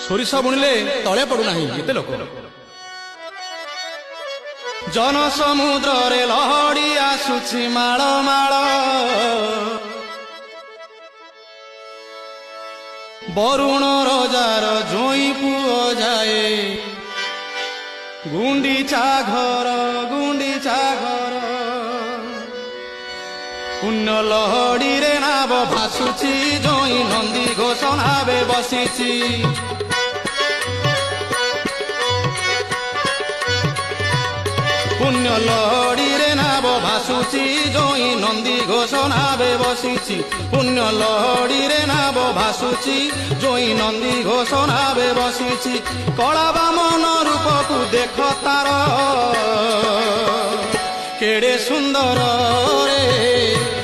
ସୋରିଷ ବୁଣିଲେ ତଳେ ପଡୁନାହିଁ ଏତେ ଲୋକ। ଜନ ସମୁଦ୍ରରେ ଲହଡ଼ି ଆସୁଛି ମାଳ ମାଳ, ବରୁଣ ରଜାର ଜୋଇଁ ପୁଅ ଯାଏ ଗୁଣ୍ଡିଚା ଘର ଗୁଣ୍ଡିଚା ଘର। ପୁଣ୍ୟ ଲହଡ଼ିରେ ନାବ ଭାସୁଛି, ଜୋଇଁ ନନ୍ଦୀ ଘୋଷ ନାବେ ବସିଛି। पुण्य लहड़ी रे नाव भासुची, जोई नंदी घोष नावे बसिची। पुण्य लहड़ी रे नाव भासुची, जोई नंदी घोष नावे बसिची। कला बामन रूप को देख तार केड़े सुंदर रे।